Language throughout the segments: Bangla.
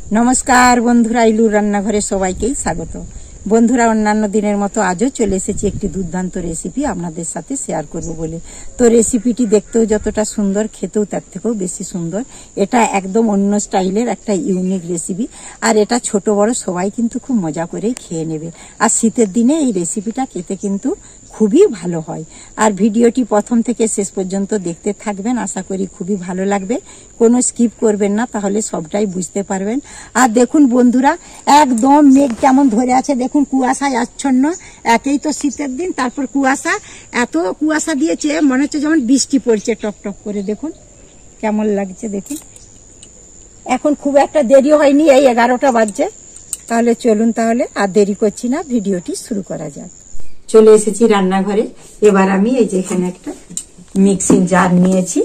नमस्कार बंधुरा इलुर रान्नाघरे सबाइके स्वागत। बंधुरा अन्यान्य दिनेर मतो आजो चले एसेछि एकटी दुर्दान्त रेसिपि आपनादेर साथे शेयार करब बोले। तो रेसिपिटी देखतेও যতটা সুন্দর খেতেও তার থেকেও বেশি সুন্দর। এটা একদম অন্য স্টাইলের একটা ইউনিক রেসিপি আর এটা ছোট বড় সবাই কিন্তু খুব মজা করে খেয়ে নেবে। আর শীতের দিনে এই রেসিপিটা খেতে কিন্তু খুবই ভালো হয়। আর ভিডিওটি প্রথম থেকে শেষ পর্যন্ত দেখতে থাকবেন, আশা করি খুবই ভালো লাগবে। কোনো স্কিপ করবেন না, তাহলে সবটাই বুঝতে পারবেন। আর দেখুন বন্ধুরা, একদম মেঘ কেমন ধরে আছে, দেখুন কুয়াশায় আচ্ছন্ন। একেই তো শীতের দিন, তারপর কুয়াশা, এত কুয়াশা দিয়েছে মনে হচ্ছে যেমন বৃষ্টি পড়ছে টপ টপ করে। দেখুন কেমন লাগছে, দেখুন। এখন খুব একটা দেরি হয়নি, এই 11টা বাজছে। তাহলে চলুন, তাহলে আর দেরি করছি না, ভিডিওটি শুরু করা যাক। চলে এসেছি রান্নাঘরে। এবার আমি এই যে এখানে একটা মিক্সিং জার নিয়েছি,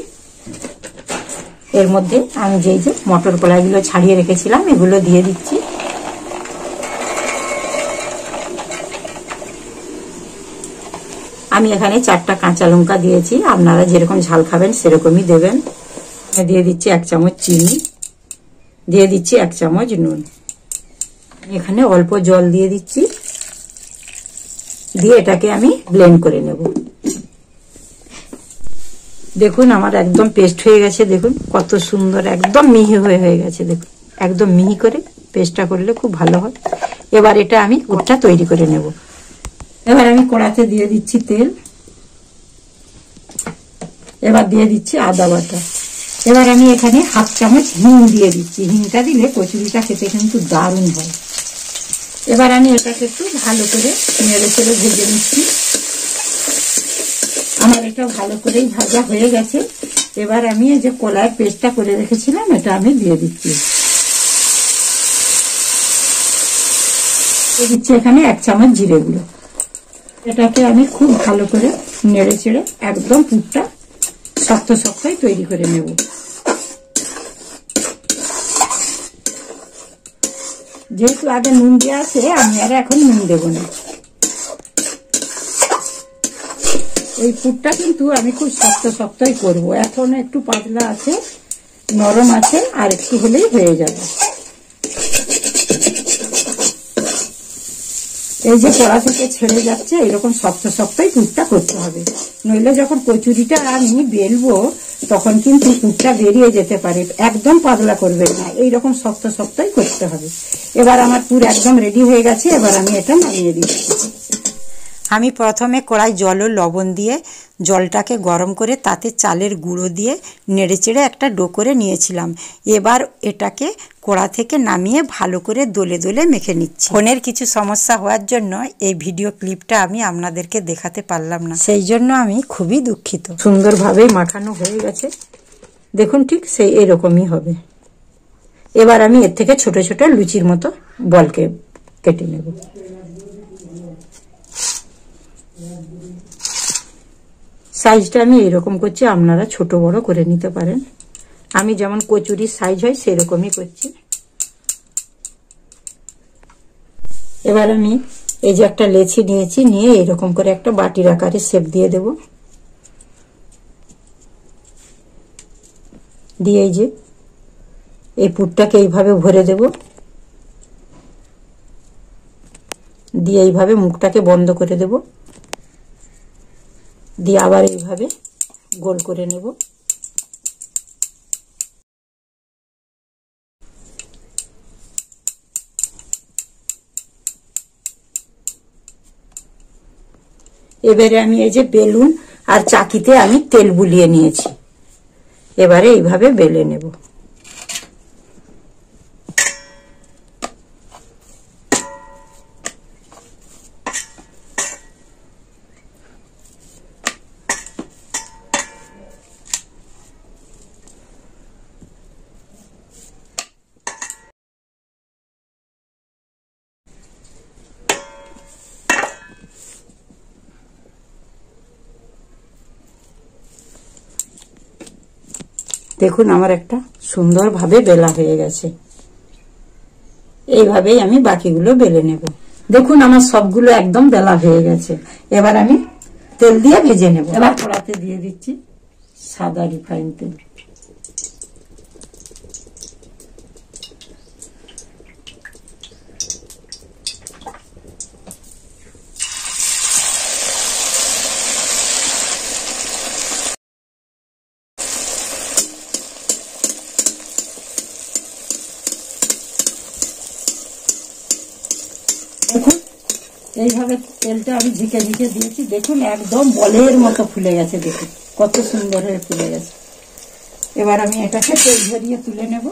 এর মধ্যে আমি যে মটর কলাইগুলো ছাড়িয়ে রেখেছিলাম এগুলো দিয়ে দিচ্ছি। আমি এখানে 4টা কাঁচা লঙ্কা দিয়েছি, আপনারা যেরকম ঝাল খাবেন সেরকমই দেবেন। দিয়ে দিচ্ছি 1 চামচ চিনি, দিয়ে দিচ্ছি 1 চামচ নুন। এখানে অল্প জল দিয়ে দিচ্ছি, দিয়ে এটাকে আমি ব্লেন্ড করে নেব। দেখুন আমার একদম পেস্ট হয়ে গেছে, দেখুন কত সুন্দর, একদম মিহি হয়ে গেছে। দেখুন একদম মিহি করে পেস্টটা করলে খুব ভালো হয়। এবার এটা আমি গুড়টা তৈরি করে নেব। এবার আমি কড়াতে দিয়ে দিচ্ছি তেল, এবার দিয়ে দিচ্ছি আদা বাটা। এবার আমি এখানে 1/2 চামচ হিং দিয়ে দিচ্ছি। হিংটা দিলে কচুরিটা খেতে কিন্তু দারুণ হয়। এবার আমি এটাকে একটু ভালো করে নেড়ে চেড়ে ভেজে নিচ্ছি। আমার এটা ভালো করেই ভাজা হয়ে গেছে। এবার আমি এই যে কলার পেস্টটা করে রেখেছিলাম এটা আমি দিয়ে দিচ্ছি। দিচ্ছি এখানে 1 চামচ জিরে গুঁড়ো। এটাকে আমি খুব ভালো করে নেড়ে চেড়ে একদম পুরটা শক্ত শক্তই তৈরি করে নেব। যেহেতু আগে নুন দেওয়া আছে, আমি আর এখন নুন দেব না। এই পুরটা কিন্তু আমি খুব শক্ত শক্তই করব। এখন একটু পাতলা আছে, নরম আছে, আর একটু হলেই হয়ে যাবে। এই যে কড়া থেকে ছেড়ে যাচ্ছে, এরকম শক্ত শক্তই পুরটা করতে হবে, নইলে যখন কচুরিটা আমি বেলবো তখন কিন্তু পুরটা বেরিয়ে যেতে পারে। একদম পাতলা করবেন না, এইরকম শক্ত শক্তই করতে হবে। এবার আমার পুর একদম রেডি হয়ে গেছে। এবার আমি এটা নামিয়ে দিচ্ছি। আমি প্রথমে কড়াই জল ও লবণ দিয়ে জলটাকে গরম করে তাতে চালের গুঁড়ো দিয়ে নেড়েচেড়ে একটা ডো করে নিয়েছিলাম। এবার এটাকে কড়া থেকে নামিয়ে ভালো করে দোলে দোলে মেখে নিচ্ছি। ফোনের কিছু সমস্যা হওয়ার জন্য এই ভিডিও ক্লিপটা আমি আপনাদেরকে দেখাতে পারলাম না, সেই জন্য আমি খুবই দুঃখিত। সুন্দরভাবে মাখানো হয়ে গেছে, দেখুন ঠিক সেই এরকমই হবে। এবার আমি এর থেকে ছোট ছোট লুচির মতো বলকে কেটে নেব। সাইজটা আমি এরকম করছি, আপনারা ছোট বড় করে নিতে পারেন। আমি যেমন কচুরির সাইজ হয় সেরকমই করছি। এবার আমি এই যে একটা লেচি নিয়েছি, নিয়ে এরকম করে একটা বাটির আকারে শেপ দিয়ে দেব। দিয়ে এই যে এই পুরটাকে এইভাবে ভরে দেব, দিয়ে এইভাবে মুখটাকে বন্ধ করে দেব, দিয়ে আবার এইভাবে গোল করে নেব। এবারে আমি এই যে বেলুন আর চাকিতে আমি তেল বুলিয়ে নিয়েছি, এবারে এইভাবে বেলে নেব। দেখুন আমার একটা সুন্দরভাবে বেলা হয়ে গেছে। এইভাবেই আমি বাকিগুলো বেলে নেব। দেখুন আমার সবগুলো একদম বেলা হয়ে গেছে। এবার আমি তেল দিয়ে ভেজে নেব। এবার কড়াতে দিয়ে দিচ্ছি সাদা রিফাইন তেল। দেখুন এইভাবে তেলটা আমি ঝিকে ঝিকে দিয়েছি, দেখুন একদম বলের মতো ফুলে গেছে, দেখুন কত সুন্দর হয়ে ফুলে গেছে। এবার আমি এটাকে তেল ঝরিয়ে তুলে নেব।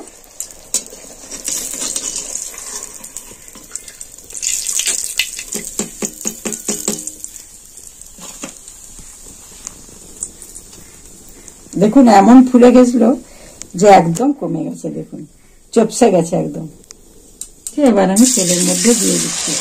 দেখুন এমন ফুলে গেছিল যে একদম কমে গেছে, দেখুন চপসে গেছে একদম। এবার আমি তেলের মধ্যে দিয়ে দিচ্ছি।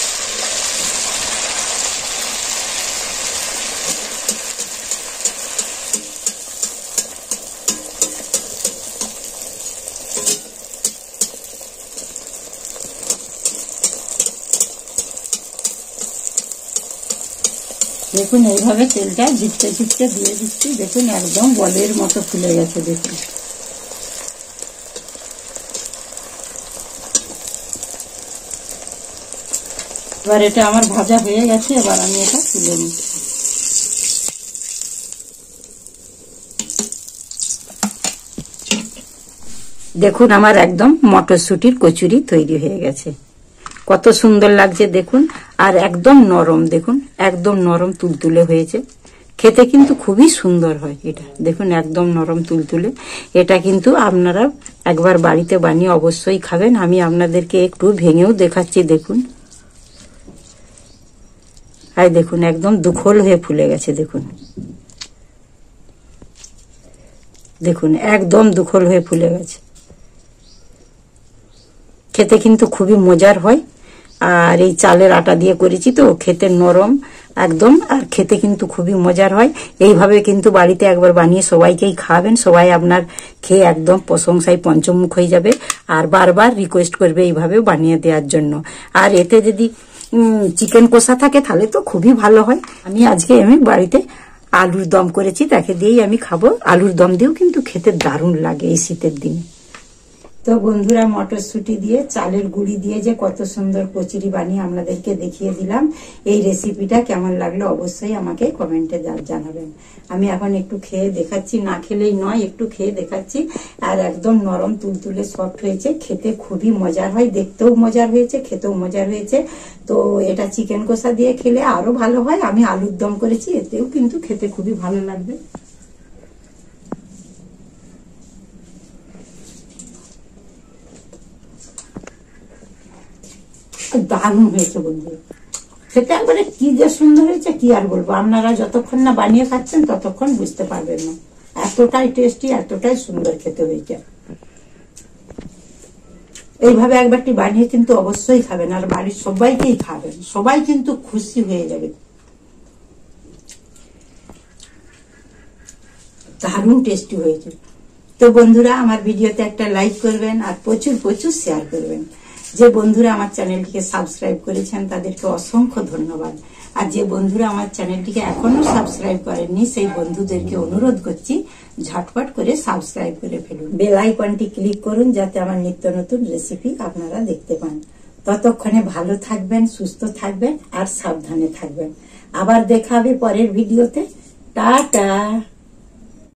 দেখুন এইভাবে তেলটা ঝিকতে ঝিকতে দিয়ে দিচ্ছি, দেখুন একদম বলের মতো ফুলে গেছে, দেখুন। এবার এটা আমার ভাজা হয়ে গেছে, এবার আমি এটা তুলে নিচ্ছি। দেখুন আমার একদম মটরশুটির কচুরি তৈরি হয়ে গেছে, কত সুন্দর লাগছে দেখুন। আর একদম নরম, দেখুন একদম নরম তুলতুলে হয়েছে, খেতে কিন্তু খুবই সুন্দর হয় এটা। দেখুন একদম নরম তুলতুলে। এটা কিন্তু আপনারা একবার বাড়িতে বানিয়ে অবশ্যই খাবেন। আমি আপনাদেরকে একটু ভেঙেও দেখাচ্ছি, দেখুন। আর দেখুন একদম দুখোল হয়ে ফুলে গেছে, দেখুন দেখুন একদম দুখোল হয়ে ফুলে গেছে। খেতে কিন্তু খুবই মজার হয়। আর এই চালের আটা দিয়ে করেছি তো, খেতে নরম একদম, আর খেতে কিন্তু খুবই মজার হয়। এইভাবে কিন্তু বাড়িতে একবার বানিয়ে সবাইকেই খাওয়াবেন, সবাই আপনার খেয়ে একদম প্রশংসায় পঞ্চমুখ হয়ে যাবে আর বারবার রিকোয়েস্ট করবে এইভাবে বানিয়ে দেওয়ার জন্য। আর এতে যদি চিকেন কষা থাকে তাহলে তো খুবই ভালো হয়। আমি বাড়িতে আলুর দম করেছি, তাকে দিয়েই আমি খাবো। আলুর দম দিয়েও কিন্তু খেতে দারুণ লাগে এই শীতের দিনে। তো বন্ধুরা, মটরশুঁটি দিয়ে চালের গুঁড়ি দিয়ে যে কত সুন্দর কচুরি বানিয়ে আপনাদেরকে দেখিয়ে দিলাম। এই রেসিপিটা কেমন লাগলো অবশ্যই আমাকে কমেন্টে জানাবেন। আমি এখন একটু খেয়ে দেখাচ্ছি, না খেলেই নয়, একটু খেয়ে দেখাচ্ছি। আর একদম নরম তুলতুলে সফট হয়েছে, খেতে খুবই মজার হয়, দেখতেও মজার হয়েছে, খেতেও মজার হয়েছে। তো এটা চিকেন কষা দিয়ে খেলে আরো ভালো হয়। আমি আলুর দম করেছি, এতেও কিন্তু খেতে খুবই ভালো লাগবে। দারুণ হয়েছে বন্ধুরা, খেতে একবারে কি যে সুন্দর হয়েছে, কি আর বলবো। আপনারা যতক্ষণ না বানিয়ে খাচ্ছেন ততক্ষণ বুঝতে পারবেন না, এতটাই টেস্টি, এতটাই সুন্দর খেতে হয়েছে। এইভাবে একবারটি বানিয়ে কিন্তু অবশ্যই খাবেন, আর বাড়ির সবাইকেই খাবেন, সবাই কিন্তু খুশি হয়ে যাবে। দারুণ টেস্টি হয়েছে। তো বন্ধুরা, আমার ভিডিওতে একটা লাইক করবেন আর প্রচুর প্রচুর শেয়ার করবেন। যে বন্ধুরা আমার চ্যানেলটিকে সাবস্ক্রাইব করেছেন তাদেরকে অসংখ্য ধন্যবাদ। আর যে বন্ধুরা আমার চ্যানেলটিকে এখনো সাবস্ক্রাইব করেননি সেই বন্ধুদেরকে অনুরোধ করছি ঝটপট করে সাবস্ক্রাইব করে ফেলুন, বেল আইকনটি ক্লিক করুন যাতে আমার নিত্য নতুন রেসিপি আপনারা দেখতে পান। ততক্ষণে ভালো থাকবেন, সুস্থ থাকবেন আর সাবধানে থাকবেন। আবার দেখা হবে পরের ভিডিওতে। টাটা।